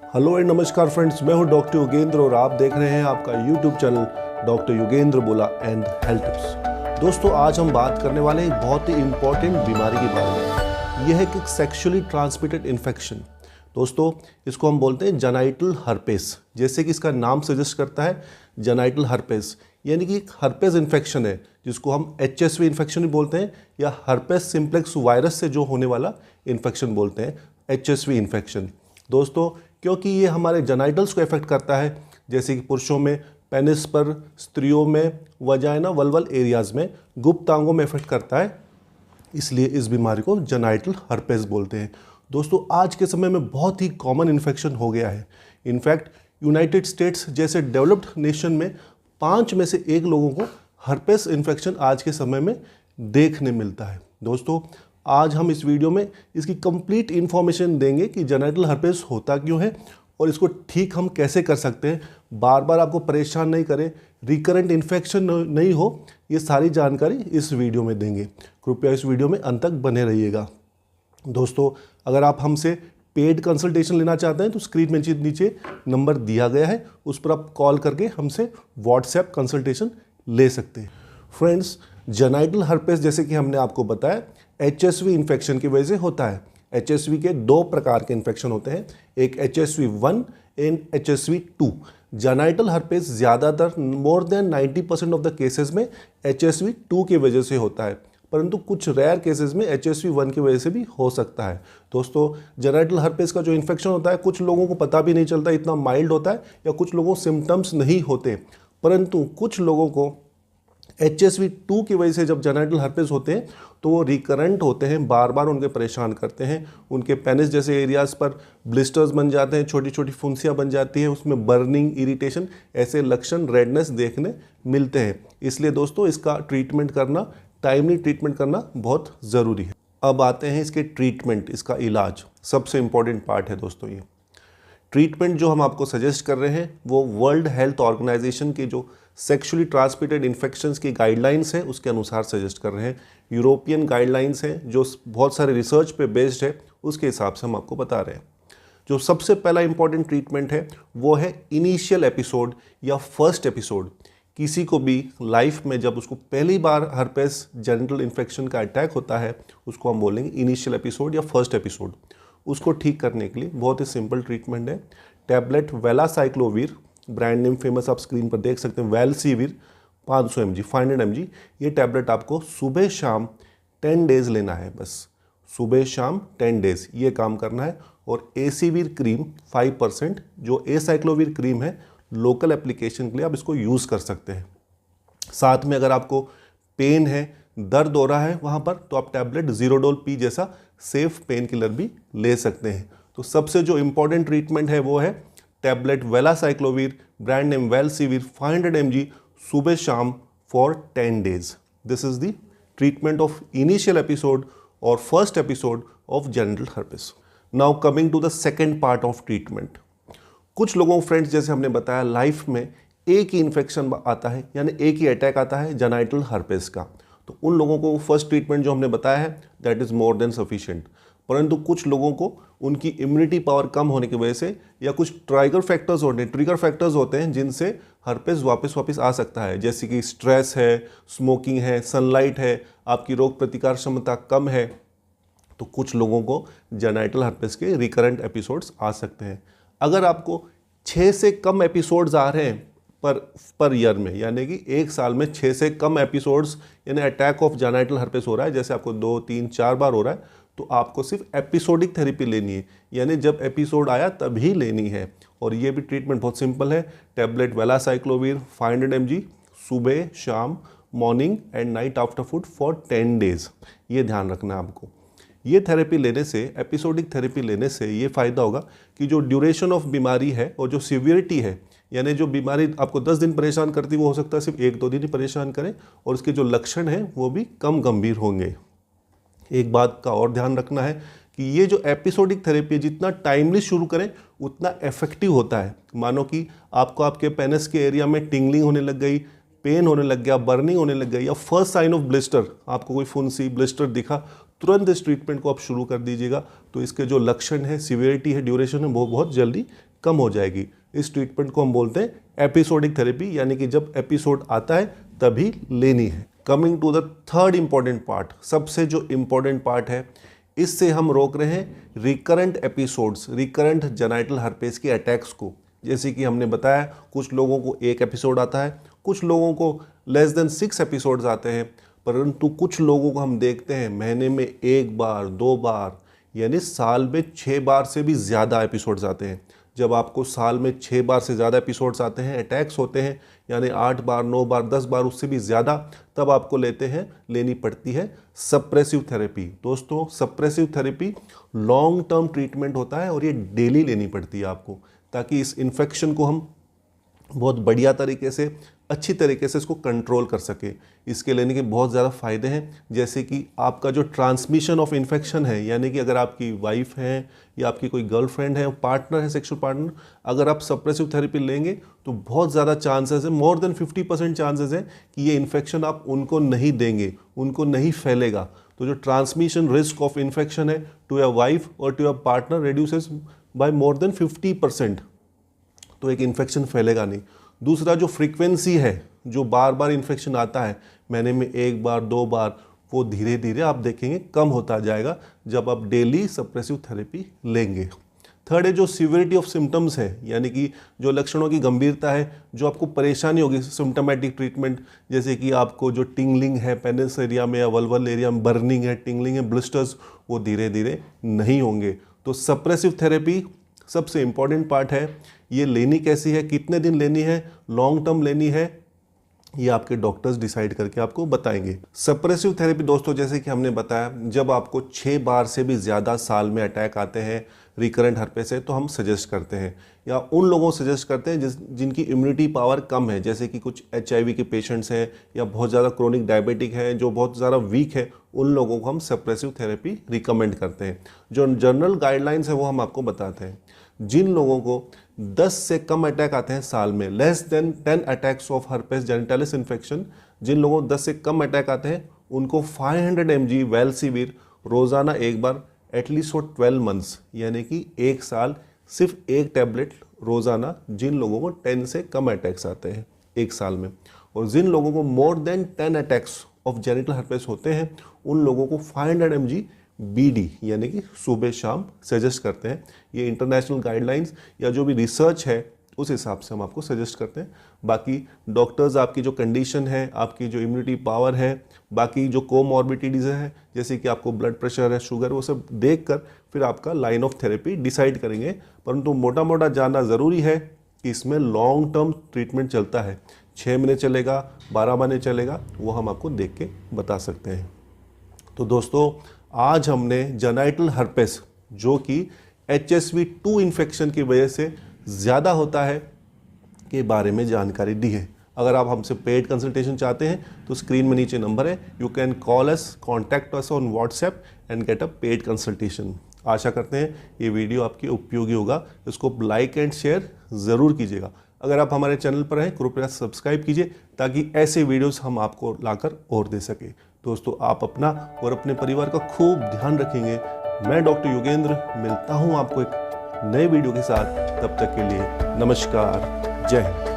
Hello and नमस्कार friends, मैं हूं डॉक्टर योगेंद्र और आप देख रहे हैं आपका यूट्यूब चैनल डॉक्टर योगेंद्र बोला एंड हेल्थ टिप्स। दोस्तों, आज हम बात करने वाले हैं एक बहुत ही इंपॉर्टेंट बीमारी के बारे में। यह है कि सेक्सुअली ट्रांसमिटेड इन्फेक्शन। दोस्तों, इसको हम बोलते हैं जेनाइटल हर्पेस। जैसे कि इसका नाम सजेस्ट करता है, जेनाइटल हर्पेस यानी कि एक हर्पेस इन्फेक्शन है जिसको हम HSV इन्फेक्शन भी बोलते हैं या हर्पेस सिम्प्लेक्स वायरस से जो होने वाला इन्फेक्शन बोलते हैं HSV इन्फेक्शन। दोस्तों, क्योंकि ये हमारे जेनाइटल्स को इफेक्ट करता है, जैसे कि पुरुषों में पेनिस पर, स्त्रियों में वजाइना वल्वल एरियाज में, गुप्तांगों में इफेक्ट करता है, इसलिए इस बीमारी को जेनाइटल हर्पेस बोलते हैं। दोस्तों, आज के समय में बहुत ही कॉमन इन्फेक्शन हो गया है। इनफैक्ट यूनाइटेड स्टेट्स जैसे डेवलप्ड नेशन में 5 में से 1 लोगों को हर्पेस इन्फेक्शन आज के समय में देखने मिलता है। दोस्तों, आज हम इस वीडियो में इसकी कंप्लीट इन्फॉर्मेशन देंगे कि जेनाइटल हर्पेस होता क्यों है और इसको ठीक हम कैसे कर सकते हैं, बार बार आपको परेशान नहीं करें, रिकरेंट इन्फेक्शन नहीं हो, ये सारी जानकारी इस वीडियो में देंगे। कृपया इस वीडियो में अंत तक बने रहिएगा। दोस्तों, अगर आप हमसे पेड कंसल्टेशन लेना चाहते हैं तो स्क्रीन में नीचे नंबर दिया गया है, उस पर आप कॉल करके हमसे व्हाट्सएप कंसल्टेशन ले सकते हैं। फ्रेंड्स, जेनाइटल हर्पेस जैसे कि हमने आपको बताया HSV इन्फेक्शन की वजह से होता है। HSV के 2 प्रकार के इन्फेक्शन होते हैं, एक HSV1 and HSV2। Genital herpes ज़्यादातर more than 90% of the cases में HSV2 की वजह से होता है, परंतु कुछ रेयर केसेस में HSV1 की वजह से भी हो सकता है। दोस्तों, जेनाइटल हर्पेस का जो इन्फेक्शन होता है कुछ लोगों को पता भी नहीं चलता, इतना माइल्ड होता है, या कुछ लोगों को सिम्टम्स नहीं होते, परंतु कुछ लोगों को HSV2 की वजह से जब जेनाइटल हर्पेस होते हैं तो वो रिकरेंट होते हैं, बार बार उनके परेशान करते हैं। उनके पेनिस जैसे एरियाज़ पर ब्लिस्टर्स बन जाते हैं, छोटी छोटी फुंसियाँ बन जाती हैं, उसमें बर्निंग, इरिटेशन, ऐसे लक्षण, रेडनेस देखने मिलते हैं। इसलिए दोस्तों, इसका ट्रीटमेंट करना, टाइमली ट्रीटमेंट करना बहुत ज़रूरी है। अब आते हैं इसके ट्रीटमेंट, इसका इलाज सबसे इम्पॉर्टेंट पार्ट है। दोस्तों, ये ट्रीटमेंट जो हम आपको सजेस्ट कर रहे हैं वो वर्ल्ड हेल्थ ऑर्गेनाइजेशन की जो सेक्सुअली ट्रांसमिटेड इन्फेक्शंस की गाइडलाइंस है उसके अनुसार सजेस्ट कर रहे हैं। यूरोपियन गाइडलाइंस हैं जो बहुत सारे रिसर्च पे बेस्ड है, उसके हिसाब से हम आपको बता रहे हैं। जो सबसे पहला इंपॉर्टेंट ट्रीटमेंट है वो है इनिशियल एपिसोड या फर्स्ट एपिसोड। किसी को भी लाइफ में जब उसको पहली बार हर्पेस जेनिटल इन्फेक्शन का अटैक होता है उसको हम बोलेंगे इनिशियल एपिसोड या फर्स्ट एपिसोड। उसको ठीक करने के लिए बहुत ही सिंपल ट्रीटमेंट है। Tablet valacyclovir, brand name famous आप स्क्रीन पर देख सकते हैं, वेलसीवीर 500 mg, 500 mg, ये टैबलेट आपको सुबह शाम 10 डेज लेना है। बस सुबह शाम 10 डेज ये काम करना है। और एसीवीर क्रीम 5%, जो एसाइक्लोवीर क्रीम है, लोकल एप्लीकेशन के लिए आप इसको यूज़ कर सकते हैं। साथ में अगर आपको पेन है, दर्द हो रहा है वहाँ पर, तो आप टैबलेट ज़ीरोडोल पी जैसा सेफ पेन किलर भी ले सकते हैं। तो सबसे जो इम्पॉर्टेंट ट्रीटमेंट है वो है tablet valacyclovir, brand name Valcivir 500 mg, सुबह शाम for 10 days. This is the treatment of initial episode और first episode of genital herpes. Now coming to the second part of treatment. कुछ लोगों फ्रेंड्स, जैसे हमने बताया, लाइफ में एक ही इन्फेक्शन आता है, यानी एक ही अटैक आता है जेनिटल हर्पेस का, तो उन लोगों को फर्स्ट ट्रीटमेंट जो हमने बताया है that is more than sufficient. परंतु कुछ लोगों को उनकी इम्यूनिटी पावर कम होने की वजह से या कुछ ट्रिगर फैक्टर्स होते हैं जिनसे हर्पेस वापस आ सकता है, जैसे कि स्ट्रेस है, स्मोकिंग है, सनलाइट है, आपकी रोग प्रतिकार क्षमता कम है, तो कुछ लोगों को जेनाइटल हर्पेस के रिकरेंट एपिसोड्स आ सकते हैं। अगर आपको 6 से कम एपिसोड्स आ रहे हैं पर ईयर में, यानी कि 1 साल में 6 से कम एपिसोड्स यानी अटैक ऑफ जेनाइटल हर्पेस हो रहा है, जैसे आपको 2, 3, 4 बार हो रहा है, तो आपको सिर्फ एपिसोडिक थेरेपी लेनी है, यानी जब एपिसोड आया तभी लेनी है। और ये भी ट्रीटमेंट बहुत सिंपल है। टैबलेट वेलासाइक्लोवीर 500 mg, सुबह शाम, morning and night after food for 10 days. ये ध्यान रखना है आपको। ये थेरेपी लेने से, एपिसोडिक थेरेपी लेने से ये फ़ायदा होगा कि जो ड्यूरेशन ऑफ बीमारी है और जो सीवियरिटी है, यानी जो बीमारी आपको 10 दिन परेशान करती है वो हो सकता है सिर्फ 1-2 दिन ही परेशान करें, और उसके जो लक्षण हैं वो भी कम गंभीर होंगे। एक बात का और ध्यान रखना है कि ये जो एपिसोडिक थेरेपी है, जितना टाइमली शुरू करें उतना इफेक्टिव होता है। मानो कि आपको आपके पेनिस के एरिया में टिंगलिंग होने लग गई, पेन होने लग गया, बर्निंग होने लग गई, या फर्स्ट साइन ऑफ ब्लिस्टर, आपको कोई फुंसी ब्लिस्टर दिखा, तुरंत इस ट्रीटमेंट को आप शुरू कर दीजिएगा। तो इसके जो लक्षण है, सिवियरिटी है, ड्यूरेशन है, वो बहुत जल्दी कम हो जाएगी। इस ट्रीटमेंट को हम बोलते हैं एपिसोडिक थेरेपी, यानी कि जब एपिसोड आता है तभी लेनी है। Coming to the third important part, सबसे जो इंपॉर्टेंट पार्ट है, इससे हम रोक रहे हैं recurrent episodes, recurrent genital herpes के अटैक्स को। जैसे कि हमने बताया, कुछ लोगों को 1 एपिसोड आता है, कुछ लोगों को लेस देन 6 एपिसोड्स आते हैं, परंतु कुछ लोगों को हम देखते हैं महीने में 1 बार 2 बार, यानी साल में 6 बार से भी ज़्यादा एपिसोड्स आते हैं। जब आपको साल में 6 बार से ज़्यादा एपिसोड्स आते हैं, अटैक्स होते हैं, यानी 8 बार 9 बार 10 बार उससे भी ज़्यादा, तब आपको लेनी पड़ती है सप्रेसिव थेरेपी। दोस्तों, suppressive therapy long term treatment होता है और ये डेली लेनी पड़ती है आपको, ताकि इस इन्फेक्शन को हम बहुत बढ़िया तरीके से, अच्छी तरीके से इसको कंट्रोल कर सके। इसके लेने के बहुत ज़्यादा फ़ायदे हैं, जैसे कि आपका जो ट्रांसमिशन ऑफ इन्फेक्शन है, यानी कि अगर आपकी वाइफ है या आपकी कोई गर्लफ्रेंड है, पार्टनर है, सेक्सुअल पार्टनर, अगर आप सप्रेसिव थेरेपी लेंगे तो बहुत ज़्यादा चांसेस है, मोर देन 50% चांसेस है कि ये इन्फेक्शन आप उनको नहीं देंगे, उनको नहीं फैलेगा। तो जो ट्रांसमिशन रिस्क ऑफ इन्फेक्शन है टू योर वाइफ और to your partner reduces by more than 50%। तो एक इन्फेक्शन फैलेगा नहीं। दूसरा, जो फ्रीक्वेंसी है, जो बार बार इन्फेक्शन आता है, महीने में 1 बार 2 बार, वो धीरे धीरे आप देखेंगे कम होता जाएगा जब आप डेली सप्रेसिव थेरेपी लेंगे। थर्ड है जो सीवियरिटी ऑफ सिम्टम्स है, यानी कि जो लक्षणों की गंभीरता है, जो आपको परेशानी होगी सिम्टोमेटिक ट्रीटमेंट, जैसे कि आपको जो टिंगलिंग है पेनिस एरिया में या वल्वल एरिया में, बर्निंग है, टिंगलिंग है, ब्लिस्टर्स, वो धीरे धीरे नहीं होंगे। तो सप्रेसिव थेरेपी सबसे इम्पॉर्टेंट पार्ट है। ये लेनी कैसी है, कितने दिन लेनी है, लॉन्ग टर्म लेनी है, ये आपके डॉक्टर्स डिसाइड करके आपको बताएंगे। सप्रेसिव थेरेपी दोस्तों, जैसे कि हमने बताया, जब आपको 6 बार से भी ज़्यादा साल में अटैक आते हैं रिकरेंट हर्पेस से, तो हम सजेस्ट करते हैं, या उन लोगों को सजेस्ट करते हैं जिनकी इम्यूनिटी पावर कम है, जैसे कि कुछ HIV के पेशेंट्स हैं या बहुत ज़्यादा क्रोनिक डायबिटिक हैं, जो बहुत ज़्यादा वीक है, उन लोगों को हम सप्रेसिव थेरेपी रिकमेंड करते हैं। जो जनरल गाइडलाइंस है वो हम आपको बताते हैं। जिन लोगों को 10 से कम अटैक आते हैं साल में, less than 10 attacks of herpes genitalis infection, जिन लोगों को 10 से कम अटैक आते हैं, उनको 500 mg वेल्सिविर रोज़ाना 1 बार एटलीस्ट फॉर 12 मंथ्स, यानी कि 1 साल सिर्फ 1 टैबलेट रोज़ाना, जिन लोगों को 10 से कम अटैक्स आते हैं 1 साल में। और जिन लोगों को more than 10 attacks of genital herpes होते हैं, उन लोगों को 500 mg BD, यानी कि सुबह शाम सजेस्ट करते हैं। ये इंटरनेशनल गाइडलाइंस या जो भी रिसर्च है उस हिसाब से हम आपको सजेस्ट करते हैं। बाकी डॉक्टर्स आपकी जो कंडीशन है, आपकी जो इम्यूनिटी पावर है, बाकी जो कोमॉर्बिडिटीज़ है, जैसे कि आपको ब्लड प्रेशर है, शुगर, वो सब देखकर फिर आपका लाइन ऑफ थेरेपी डिसाइड करेंगे। परंतु मोटा मोटा जानना ज़रूरी है कि इसमें लॉन्ग टर्म ट्रीटमेंट चलता है, 6 महीने चलेगा, 12 महीने चलेगा, वो हम आपको देख के बता सकते हैं। तो दोस्तों, आज हमने जेनाइटल हर्पेस, जो कि HSV-2 इन्फेक्शन की वजह से ज़्यादा होता है, के बारे में जानकारी दी है। अगर आप हमसे पेड कंसल्टेशन चाहते हैं तो स्क्रीन में नीचे नंबर है, you can call us, contact us on WhatsApp and get a paid consultation. आशा करते हैं ये वीडियो आपकी उपयोगी होगा। इसको लाइक एंड शेयर ज़रूर कीजिएगा। अगर आप हमारे चैनल पर हैं, कृपया सब्सक्राइब कीजिए, ताकि ऐसे वीडियोस हम आपको लाकर और दे सके। दोस्तों, आप अपना और अपने परिवार का खूब ध्यान रखेंगे। मैं डॉक्टर योगेंद्र मिलता हूं आपको एक नए वीडियो के साथ। तब तक के लिए नमस्कार, जय हिंद।